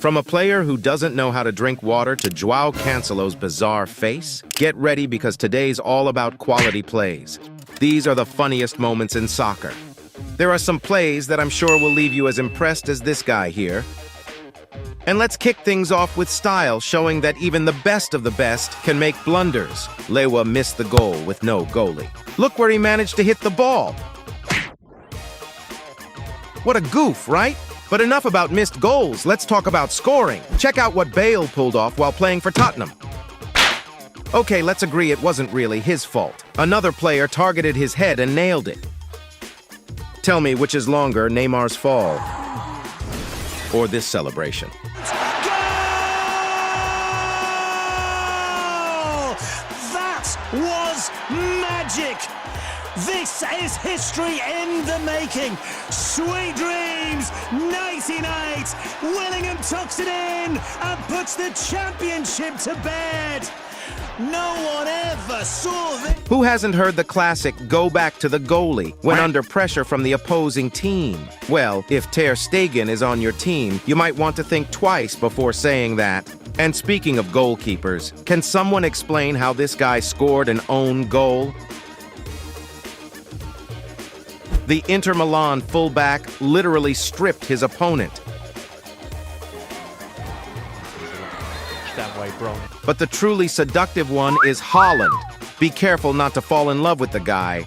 From a player who doesn't know how to drink water to Joao Cancelo's bizarre face, get ready because today's all about quality plays. These are the funniest moments in soccer. There are some plays that I'm sure will leave you as impressed as this guy here. And let's kick things off with style, showing that even the best of the best can make blunders. Lewa missed the goal with no goalie. Look where he managed to hit the ball. What a goof, right? But enough about missed goals, let's talk about scoring. Check out what Bale pulled off while playing for Tottenham. Okay, let's agree it wasn't really his fault. Another player targeted his head and nailed it. Tell me which is longer, Neymar's fall or this celebration. Goal! That was magic! This is history in the making. Sweet dreams, nighty-night. Willingham tucks it in and puts the championship to bed. No one ever saw this. Who hasn't heard the classic "go back to the goalie" when under pressure from the opposing team? Well, if Ter Stegen is on your team, you might want to think twice before saying that. And speaking of goalkeepers, can someone explain how this guy scored an own goal? The Inter Milan fullback literally stripped his opponent. That way, bro. But the truly seductive one is Haaland. Be careful not to fall in love with the guy.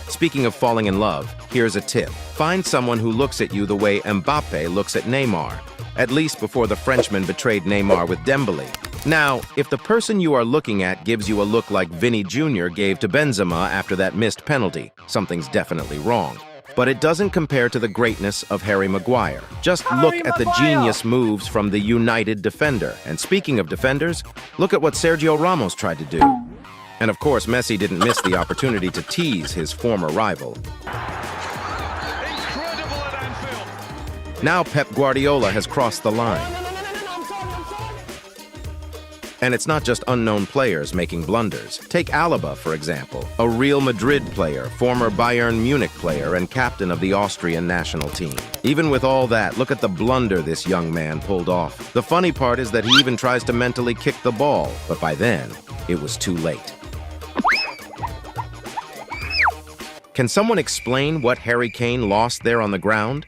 Speaking of falling in love, here's a tip. Find someone who looks at you the way Mbappe looks at Neymar, at least before the Frenchman betrayed Neymar with Dembele. Now, if the person you are looking at gives you a look like Vinny Jr. gave to Benzema after that missed penalty, something's definitely wrong. But it doesn't compare to the greatness of Harry Maguire. Just look at the genius moves from the United defender. And speaking of defenders, look at what Sergio Ramos tried to do. And of course, Messi didn't miss the opportunity to tease his former rival. Incredible at Anfield. Now Pep Guardiola has crossed the line. And it's not just unknown players making blunders. Take Alaba, for example, a Real Madrid player, former Bayern Munich player, and captain of the Austrian national team. Even with all that, look at the blunder this young man pulled off. The funny part is that he even tries to mentally kick the ball, but by then, it was too late. Can someone explain what Harry Kane lost there on the ground?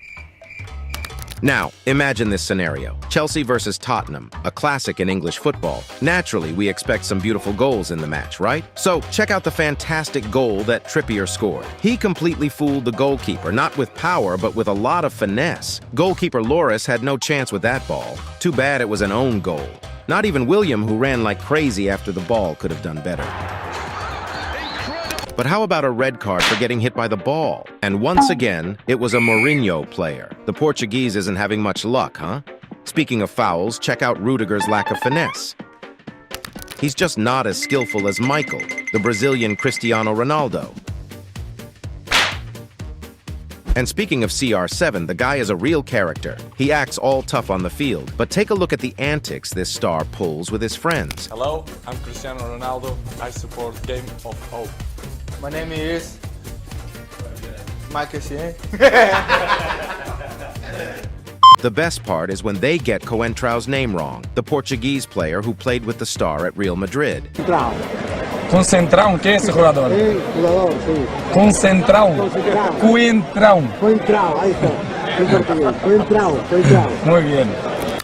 Now, imagine this scenario. Chelsea versus Tottenham, a classic in English football. Naturally, we expect some beautiful goals in the match, right? So, check out the fantastic goal that Trippier scored. He completely fooled the goalkeeper, not with power, but with a lot of finesse. Goalkeeper Lloris had no chance with that ball. Too bad it was an own goal. Not even William, who ran like crazy after the ball, could have done better. But how about a red card for getting hit by the ball? And once again, it was a Mourinho player. The Portuguese isn't having much luck, huh? Speaking of fouls, check out Rudiger's lack of finesse. He's just not as skillful as Michael, the Brazilian Cristiano Ronaldo. And speaking of CR7, the guy is a real character. He acts all tough on the field, but take a look at the antics this star pulls with his friends. Hello, I'm Cristiano Ronaldo. I support Game of Hope. My name is Michael Sien. The best part is when they get Coentrão's name wrong, the Portuguese player who played with the star at Real Madrid. Concentrão, quem é esse jogador? Concentrão. Coentrão. Muy bien.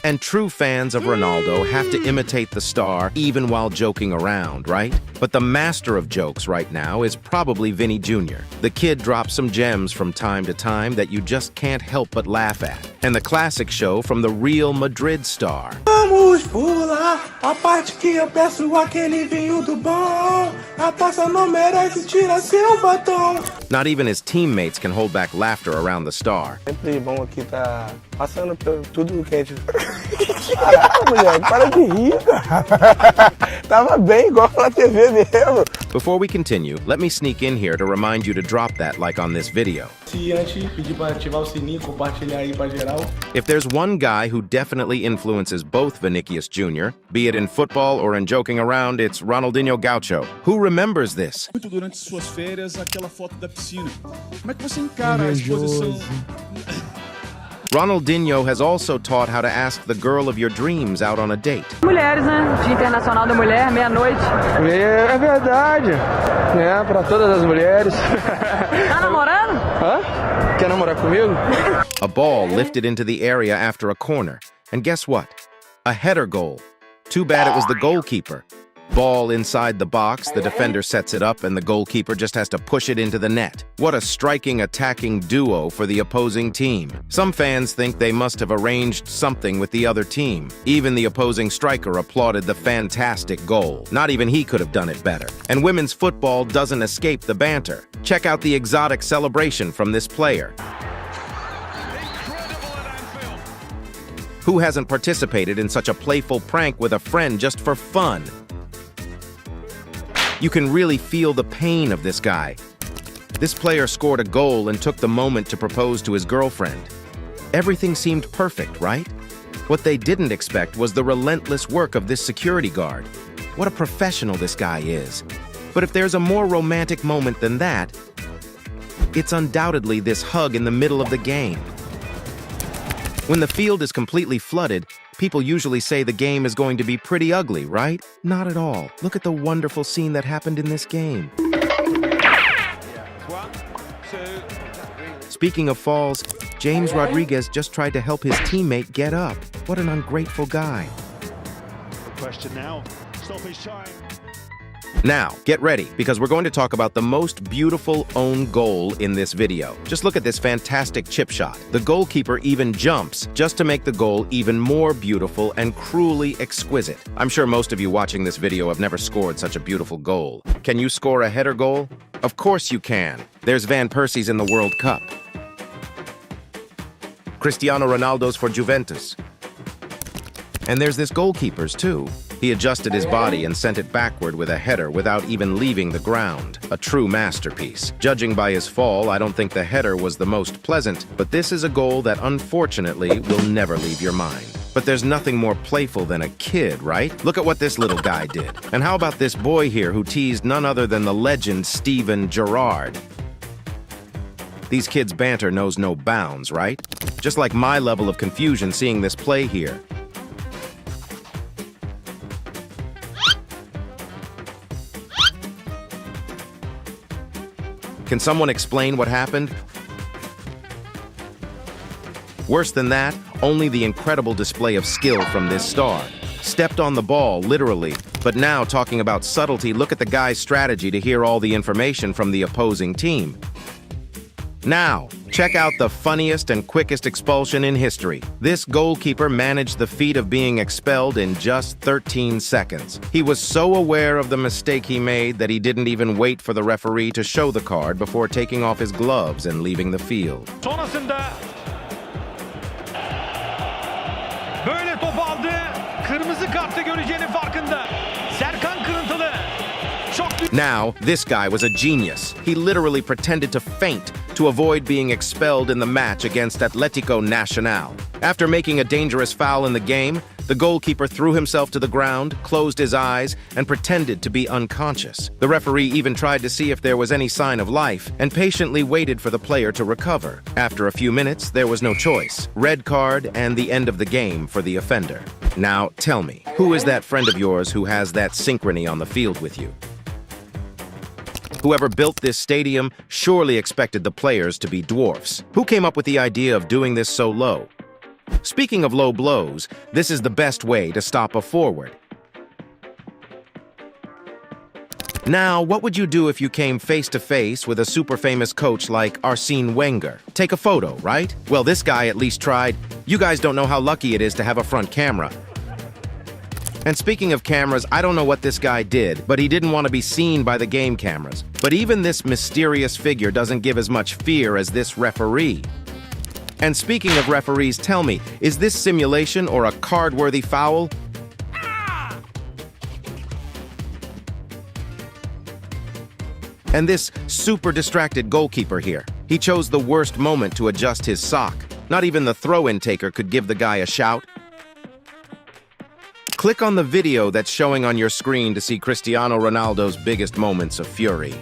And true fans of Ronaldo have to imitate the star even while joking around, right? But the master of jokes right now is probably Vinny Jr. The kid drops some gems from time to time that you just can't help but laugh at. And the classic show from the Real Madrid star. Vamos pular a parte que eu peço aquele vinho do bom. A taça não merece, tira seu batom. Not even his teammates can hold back laughter around the star. Sempre bom aqui tá passando por tudo que a gente... Caraca, mulher, para de rir, cara. Tava bem, igual na TV mesmo. Before we continue, let me sneak in here to remind you to drop that like on this video. If there's one guy who definitely influences both Vinicius Jr., be it in football or in joking around, it's Ronaldinho Gaucho. Who remembers this? Muito durante suas férias aquela foto da piscina. Como é que você encara a exposição? Ronaldinho has also taught how to ask the girl of your dreams out on a date. Mulheres, né? Dia Internacional da Mulher, meia-noite. É verdade. É, pra todas as mulheres. Tá namorando? Hã? Quer namorar comigo? A ball lifted into the area after a corner. And guess what? A header goal. Too bad it was the goalkeeper. Ball inside the box, the defender sets it up, and the goalkeeper just has to push it into the net. What a striking attacking duo for the opposing team. Some fans think they must have arranged something with the other team. Even the opposing striker applauded the fantastic goal. Not even he could have done it better. And women's football doesn't escape the banter. Check out the exotic celebration from this player. Who hasn't participated in such a playful prank with a friend just for fun? You can really feel the pain of this guy. This player scored a goal and took the moment to propose to his girlfriend. Everything seemed perfect, right? What they didn't expect was the relentless work of this security guard. What a professional this guy is. But if there's a more romantic moment than that, it's undoubtedly this hug in the middle of the game. When the field is completely flooded, people usually say the game is going to be pretty ugly, right? Not at all. Look at the wonderful scene that happened in this game. Speaking of falls, James Rodriguez just tried to help his teammate get up. What an ungrateful guy. Question now. Stop his shine. Now, get ready, because we're going to talk about the most beautiful own goal in this video. Just look at this fantastic chip shot. The goalkeeper even jumps just to make the goal even more beautiful and cruelly exquisite. I'm sure most of you watching this video have never scored such a beautiful goal. Can you score a header goal? Of course you can. There's Van Persie's in the World Cup. Cristiano Ronaldo's for Juventus. And there's this goalkeeper's too. He adjusted his body and sent it backward with a header without even leaving the ground. A true masterpiece. Judging by his fall, I don't think the header was the most pleasant, but this is a goal that unfortunately will never leave your mind. But there's nothing more playful than a kid, right? Look at what this little guy did. And how about this boy here who teased none other than the legend Steven Gerrard? These kids' banter knows no bounds, right? Just like my level of confusion seeing this play here. Can someone explain what happened? Worse than that, only the incredible display of skill from this star. Stepped on the ball, literally. But now, talking about subtlety, look at the guy's strategy to hear all the information from the opposing team. Now, check out the funniest and quickest expulsion in history. This goalkeeper managed the feat of being expelled in just 13 seconds. He was so aware of the mistake he made that he didn't even wait for the referee to show the card before taking off his gloves and leaving the field. Sonrasında böyle top aldı. Kırmızı kartı göreceğinin farkında. Serkan Kırıntılı. Now, this guy was a genius. He literally pretended to faint to avoid being expelled in the match against Atlético Nacional. After making a dangerous foul in the game, the goalkeeper threw himself to the ground, closed his eyes, and pretended to be unconscious. The referee even tried to see if there was any sign of life and patiently waited for the player to recover. After a few minutes, there was no choice. Red card and the end of the game for the offender. Now, tell me, who is that friend of yours who has that synchrony on the field with you? Whoever built this stadium surely expected the players to be dwarfs. Who came up with the idea of doing this so low? Speaking of low blows, this is the best way to stop a forward. Now, what would you do if you came face-to-face with a super famous coach like Arsene Wenger? Take a photo, right? Well, this guy at least tried. You guys don't know how lucky it is to have a front camera. And speaking of cameras, I don't know what this guy did, but he didn't want to be seen by the game cameras. But even this mysterious figure doesn't give as much fear as this referee. And speaking of referees, tell me, is this simulation or a card-worthy foul? And this super distracted goalkeeper here, he chose the worst moment to adjust his sock. Not even the throw-in taker could give the guy a shout. Click on the video that's showing on your screen to see Cristiano Ronaldo's biggest moments of fury.